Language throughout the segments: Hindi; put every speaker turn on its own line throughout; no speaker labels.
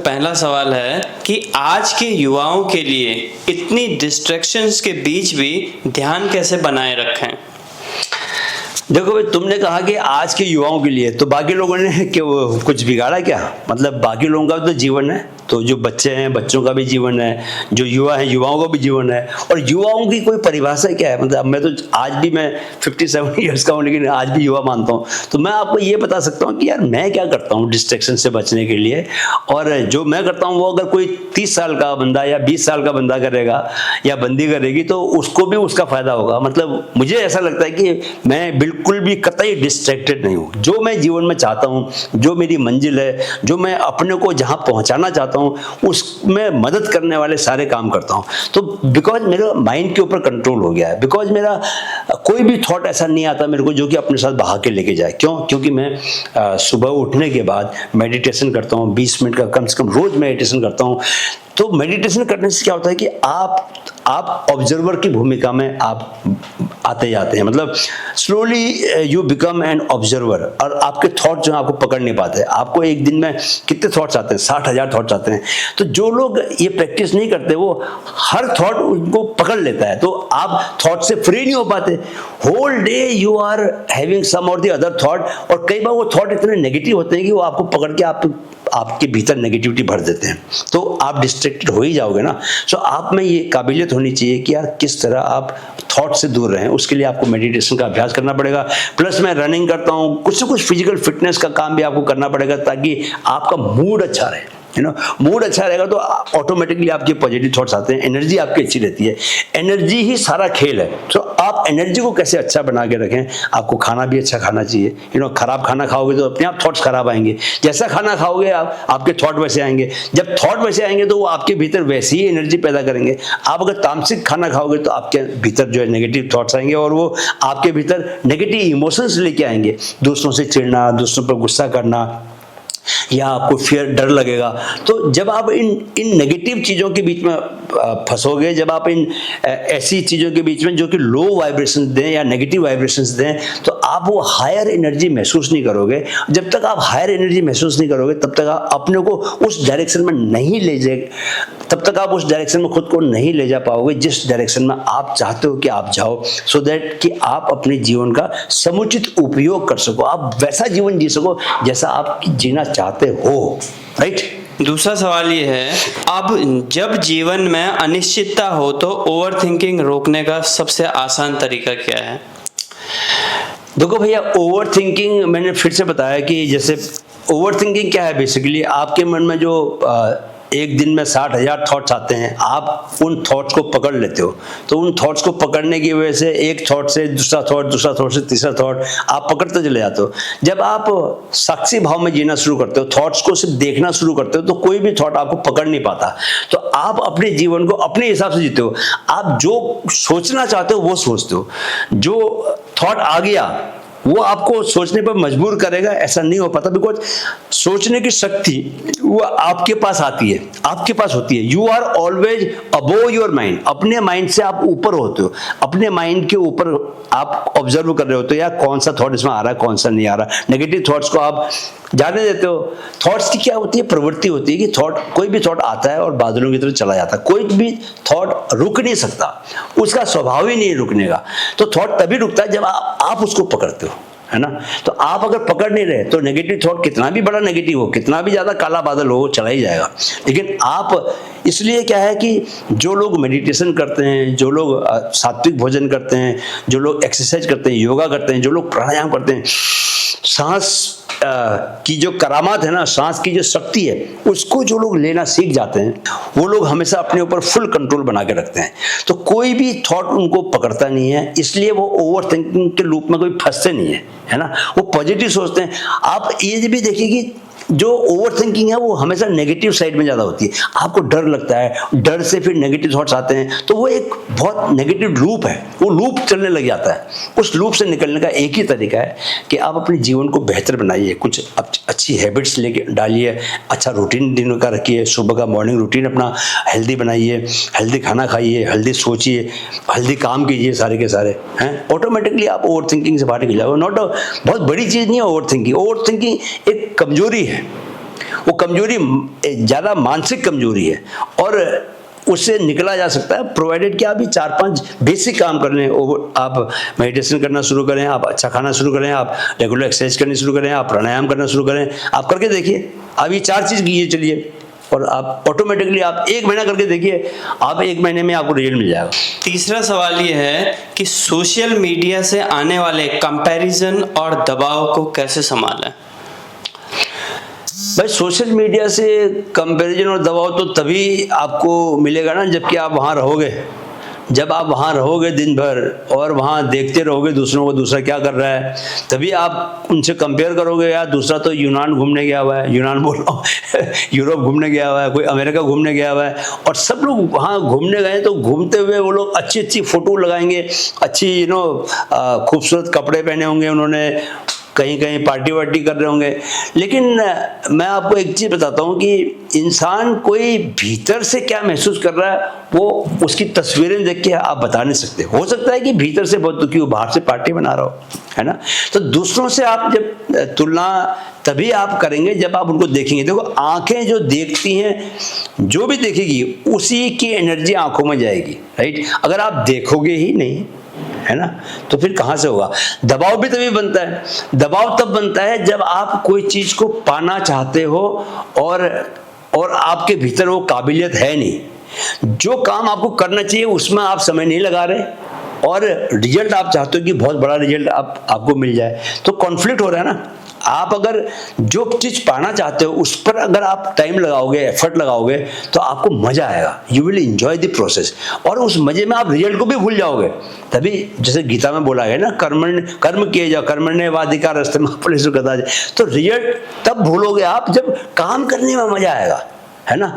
पहला सवाल है कि आज के युवाओं के लिए इतनी डिस्ट्रैक्शंस के बीच भी ध्यान कैसे बनाए रखें।
देखो भाई, तुमने कहा कि आज के युवाओं के लिए, तो बाकी लोगों ने क्यों कुछ बिगाड़ा क्या? मतलब बाकी लोगों का तो जीवन है, तो जो बच्चे हैं बच्चों का भी जीवन है, जो युवा हैं युवाओं का भी जीवन है। और युवाओं की कोई परिभाषा क्या है? मतलब मैं तो आज भी मैं 57 ईयर्स का हूँ, लेकिन आज भी युवा मानता हूँ। तो मैं आपको ये बता सकता हूँ कि यार मैं क्या करता हूँ डिस्ट्रैक्शन से बचने के लिए। और जो मैं करता हूँ वो अगर कोई 30 साल का बंदा या 20 साल का बंदा करेगा या बंदी करेगी तो उसको भी उसका फायदा होगा। मतलब मुझे ऐसा लगता है कि मैं बिल्कुल भी कतई डिस्ट्रैक्टेड नहीं हूँ। जो मैं जीवन में चाहता हूँ, जो मेरी मंजिल है, जो मैं अपने को जहाँ पहुँचाना चाहता हूँ, उसमें मदद करने वाले सारे काम करता हूं। तो बिकॉज मेरा माइंड के ऊपर कंट्रोल हो गया है, बिकॉज मेरा कोई भी थॉट ऐसा नहीं आता मेरे को जो कि अपने साथ बहा के लेके जाए। क्यों? क्योंकि मैं सुबह उठने के बाद मेडिटेशन करता हूं, 20 मिनट का कम से कम रोज मेडिटेशन करता हूं। तो मेडिटेशन करने से क्या होता है कि आप ऑब्जर्वर की भूमिका में आप आते जाते हैं। मतलब slowly you become an observer, और आपके थॉट जो है आपको पकड़ नहीं पाते। आपको एक दिन में कितने थॉट्स आते हैं? 60,000 थॉट्स आते हैं। तो जो लोग ये प्रैक्टिस नहीं करते वो हर थॉट उनको पकड़ लेता है, तो आप थॉट से फ्री नहीं हो पाते। Whole day you are having some और द अदर थॉट, और कई बार वो थॉट इतने नेगेटिव होते हैं कि वो आपको पकड़ के आपके भीतर नेगेटिविटी भर देते हैं। तो आप डिस्ट्रैक्टेड हो ही जाओगे ना। सो आप में ये काबिलियत होनी चाहिए कि यार किस तरह आप थॉट से दूर रहें। उसके लिए आपको मेडिटेशन का अभ्यास करना पड़ेगा। प्लस मैं रनिंग करता हूँ, कुछ ना कुछ फिजिकल फिटनेस का काम भी आपको करना पड़ेगा ताकि आपका मूड अच्छा रहे। मूड अच्छा रहेगा तो ऑटोमेटिकली आपके पॉजिटिव थॉट्स आते हैं, एनर्जी आपकी अच्छी रहती है। एनर्जी ही सारा खेल है। तो आप एनर्जी को कैसे अच्छा बना के रखें? आपको खाना भी अच्छा खाना चाहिए। खराब खाना खाओगे तो अपने आप थॉट्स खराब आएंगे। जैसा खाना खाओगे आपके थॉट वैसे आएंगे। जब थॉट वैसे आएंगे तो वो आपके भीतर वैसी ही एनर्जी पैदा करेंगे। आप अगर तामसिक खाना खाओगे तो आपके भीतर जो है नेगेटिव थॉट्स आएंगे, और वो आपके भीतर नेगेटिव इमोशंस लेके आएंगे। दूसरों से चिढ़ना, दूसरों पर गुस्सा करना, या आपको फियर, डर लगेगा। तो जब आप इन नेगेटिव चीज़ों के बीच में फंसोगे, जब आप इन ऐसी चीज़ों के बीच में जो कि लो वाइब्रेशंस दें या नेगेटिव वाइब्रेशंस दें, तो आप वो हायर एनर्जी महसूस नहीं करोगे। जब तक आप हायर एनर्जी महसूस नहीं करोगे तब तक आप अपने को उस डायरेक्शन में नहीं ले जाए, तब तक आप उस डायरेक्शन में खुद को नहीं ले जा पाओगे जिस डायरेक्शन में आप चाहते हो कि आप जाओ, सो दैट कि आप अपने जीवन का समुचित उपयोग कर सको, आप वैसा जीवन जी सको जैसा आप जीना चाहते हो। राइट।
दूसरा सवाल ये है, अब जब जीवन में अनिश्चितता हो तो ओवरथिंकिंग रोकने का सबसे आसान तरीका क्या है?
देखो भैया, ओवर थिंकिंग मैंने फिर से बताया कि जैसे ओवर थिंकिंग क्या है, बेसिकली आपके मन में जो एक दिन में 60,000 थॉट्स आते हैं, आप उन थॉट्स को पकड़ लेते हो। तो उन थॉट्स को पकड़ने की वजह से एक थॉट से दूसरा थॉट, दूसरा थॉट से तीसरा थॉट, आप पकड़ते चले जाते हो। जब आप साक्षी भाव में जीना शुरू करते हो, थॉट्स को सिर्फ देखना शुरू करते हो, तो कोई भी थॉट आपको पकड़ नहीं पाता। तो आप अपने जीवन को अपने हिसाब से जीते हो। आप जो सोचना चाहते हो वो सोचते हो। जो थॉट आ गया वो आपको सोचने पर मजबूर करेगा, ऐसा नहीं हो पाता। बिकॉज सोचने की शक्ति वो आपके पास आती है, आपके पास होती है। You are always above your mind. अपने माइंड से आप ऊपर होते हो, अपने माइंड के ऊपर आप ऑब्जर्व कर रहे होते हो, यार कौन सा थॉट इसमें आ रहा है, कौन सा नहीं आ रहा। नेगेटिव थॉट्स को आप जाने देते हो। थॉट्स की क्या होती है? प्रवृत्ति होती है कि थॉट, कोई भी थॉट आता है और बादलों की तरह चला जाता है। कोई भी थॉट रुक नहीं सकता, उसका स्वभाव ही नहीं रुकने का। तो थॉट तभी रुकता है जब आप उसको पकड़ते हो, है ना। तो आप अगर पकड़ नहीं रहे तो नेगेटिव थॉट कितना भी बड़ा नेगेटिव हो, कितना भी ज्यादा काला बादल हो, वो चला ही जाएगा। लेकिन आप, इसलिए क्या है कि जो लोग मेडिटेशन करते हैं, जो लोग सात्विक भोजन करते हैं, जो लोग एक्सरसाइज करते हैं, योगा करते हैं, जो लोग प्राणायाम करते हैं, सांस की जो करामात है ना, सांस की जो शक्ति है, उसको जो लोग लेना सीख जाते हैं, वो लोग हमेशा अपने ऊपर फुल कंट्रोल बना के रखते हैं। तो कोई भी थॉट उनको पकड़ता नहीं है, इसलिए वो ओवर थिंकिंग के लूप में कोई फंसते नहीं है ना। वो पॉजिटिव सोचते हैं। आप ये भी देखिए कि जो ओवर थिंकिंग है वो हमेशा नेगेटिव साइड में ज्यादा होती है। आपको डर लगता है, डर से फिर नेगेटिव थॉट्स आते हैं, तो वो एक बहुत नेगेटिव लूप है, वो लूप चलने लग जाता है। उस लूप से निकलने का एक ही तरीका है कि आप अपने जीवन को बेहतर बनाइए, कुछ अच्छी हैबिट्स लेके डालिए, अच्छा रूटीन दिन का रखिए, सुबह का मॉर्निंग रूटीन अपना हेल्दी बनाइए, हेल्दी खाना खाइए, हेल्दी सोचिए, हेल्दी काम कीजिए, सारे के सारे हैं। ऑटोमेटिकली आप ओवर थिंकिंग से बाहर निकल जाओगे। बहुत बड़ी चीज नहीं है ओवर थिंकिंग। ओवर थिंकिंग एक कमजोरी है। वो कमजोरी ज़्यादा मानसिक कमजोरी है और उससे निकला जा सकता है प्रोवाइडेड कि आप ये 4-5 बेसिक काम कर लें। आप मेडिटेशन करना शुरू करें, आप अच्छा खाना शुरू करें, आप रेगुलर एक्सरसाइज करनी शुरू करें, आप प्राणायाम करना शुरू करें। आप करके देखिए, आप ये 4 चीज़ कीजिए चलिए, और आप ऑटोमेटिकली आप 1 महीना करके देखिए, आप 1 महीने में आपको रिजल्ट मिल जाएगा।
तीसरा सवाल ये है कि सोशल मीडिया से आने वाले कंपैरिजन और दबाव को कैसे संभालें?
भाई सोशल मीडिया से कंपैरिजन और दबाव तो तभी आपको मिलेगा ना जबकि आप वहाँ रहोगे। जब आप वहाँ रहोगे दिन भर और वहाँ देखते रहोगे दूसरों को, दूसरा क्या कर रहा है, तभी आप उनसे कंपेयर करोगे। यार दूसरा तो यूनान घूमने गया हुआ है, यूनान बोल रहा हूँ यूरोप घूमने गया हुआ है, कोई अमेरिका घूमने गया हुआ है, और सब लोग वहाँ घूमने गए तो घूमते हुए वो लोग अच्छी अच्छी फ़ोटो लगाएंगे, अच्छी खूबसूरत कपड़े पहने होंगे उन्होंने, कहीं कहीं पार्टी वार्टी कर रहे होंगे। लेकिन मैं आपको एक चीज़ बताता हूँ कि इंसान कोई भीतर से क्या महसूस कर रहा है वो उसकी तस्वीरें देख के आप बता नहीं सकते। हो सकता है कि भीतर से बहुत दुखी हो, बाहर से पार्टी बना रहा हो, है ना। तो दूसरों से आप जब तुलना तभी आप करेंगे जब आप उनको देखेंगे। देखो आंखें जो देखती हैं, जो भी देखेगी उसी की एनर्जी आंखों में जाएगी, राइट। अगर आप देखोगे ही नहीं, है ना, तो फिर कहाँ से होगा। दबाव भी तभी बनता है, दबाव तब बनता है जब आप कोई चीज़ को पाना चाहते हो और आपके भीतर वो काबिलियत है नहीं। जो काम आपको करना चाहिए उसमें आप समय नहीं लगा रहे और रिजल्ट आप चाहते हो कि बहुत बड़ा रिजल्ट आपको मिल जाए, तो कॉन्फ्लिक्ट हो रहा है ना। आप अगर जो चीज़ पाना चाहते हो उस पर अगर आप टाइम लगाओगे, एफर्ट लगाओगे, तो आपको मज़ा आएगा। You will enjoy the process, और उस मज़े में आप रिजल्ट को भी भूल जाओगे। तभी जैसे गीता में बोला गया ना, कर्म किए जाओ, कर्मण्येवाधिकार रस्ते में फलेषु कदाचन। तो रिजल्ट तब भूलोगे आप जब काम करने में मज़ा आएगा, है ना।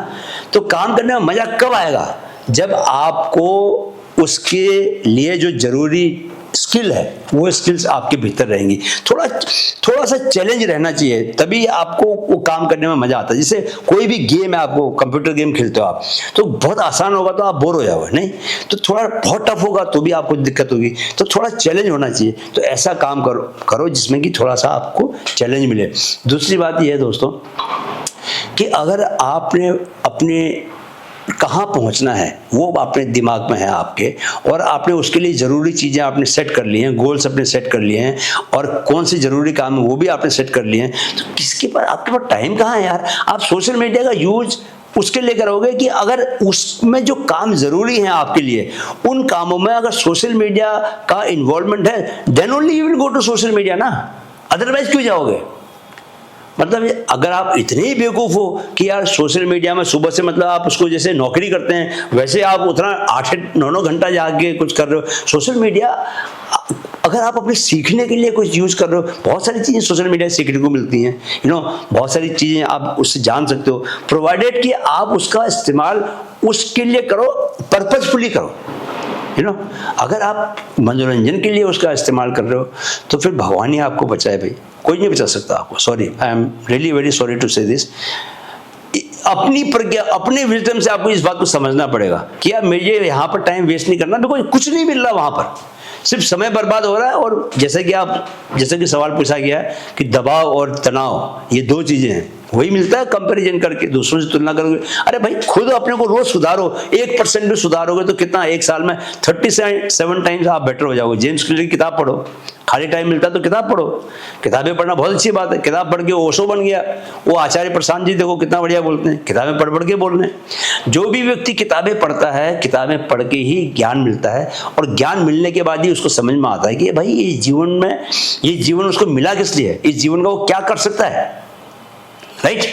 तो काम करने में मज़ा कब आएगा? जब आपको उसके लिए जो जरूरी स्किल है वो स्किल्स आपके भीतर रहेंगी। थोड़ा सा चैलेंज रहना चाहिए, तभी आपको वो काम करने में मजा आता है। जैसे कोई भी गेम है, आपको कंप्यूटर गेम खेलते हो आप, तो बहुत आसान होगा तो आप बोर हो जाओगे, नहीं तो थोड़ा बहुत टफ होगा तो भी आपको दिक्कत होगी। तो थोड़ा चैलेंज होना चाहिए। तो ऐसा काम करो जिसमें कि थोड़ा सा आपको चैलेंज मिले। दूसरी बात यह है दोस्तों कि अगर आपने अपने कहाँ पहुँचना है वो अपने दिमाग में है आपके, और आपने उसके लिए ज़रूरी चीज़ें आपने सेट कर ली हैं, गोल्स अपने सेट कर लिए हैं, और कौन से ज़रूरी काम है वो भी आपने सेट कर लिए हैं, तो किसके पास आपके पास टाइम कहाँ है यार। आप सोशल मीडिया का यूज उसके लिए करोगे कि अगर उसमें जो काम ज़रूरी हैं आपके लिए, उन कामों में अगर सोशल मीडिया का इन्वॉल्वमेंट है, then only you will go to social media ना, अदरवाइज क्यों जाओगे। मतलब अगर आप इतने ही बेवकूफ़ हो कि यार सोशल मीडिया में सुबह से, मतलब आप उसको जैसे नौकरी करते हैं वैसे आप उतना 8-9 घंटा जाके कुछ कर रहे हो। सोशल मीडिया अगर आप अपने सीखने के लिए कुछ यूज़ कर रहे हो, बहुत सारी चीज़ें सोशल मीडिया से सीखने को मिलती हैं, बहुत सारी चीज़ें आप उससे जान सकते हो, प्रोवाइडेड कि आप उसका इस्तेमाल उसके लिए करो, पर्पजफुली करो। अगर आप मनोरंजन के लिए उसका इस्तेमाल कर रहे हो तो फिर भगवान ही आपको बचाए भाई, कोई नहीं बचा सकता आपको। Sorry, I am really very sorry to say this. अपनी प्रज्ञा, अपने विजडम से आपको इस बात को समझना पड़ेगा कि यार मुझे यहाँ पर टाइम वेस्ट नहीं करना, बिकॉज कुछ नहीं मिल रहा वहाँ पर, सिर्फ समय बर्बाद हो रहा है। और जैसे कि सवाल पूछा गया है कि दबाव और तनाव ये 2 चीज़ें हैं, वही मिलता है कंपैरिजन करके, दूसरों से तुलना करोगे। अरे भाई खुद अपने को रोज सुधारो, 1% भी सुधारोगे तो कितना, एक साल में 37 टाइम्स आप बेटर हो जाओगे। जेम्स क्लियर की किताब पढ़ो, खाली टाइम मिलता है तो किताब पढ़ो। किताबें पढ़ना बहुत अच्छी बात है, किताब पढ़ के ओशो बन गया, वो आचार्य प्रशांत जी देखो कितना बढ़िया बोलते हैं, किताबें पढ़ के बोल रहे हैं। जो भी व्यक्ति किताबें पढ़ता है, किताबें पढ़ के ही ज्ञान मिलता है, और ज्ञान मिलने के बाद ही उसको समझ में आता है कि भाई ये जीवन उसको मिला किस लिए, इस जीवन का वो क्या कर सकता है, राइट।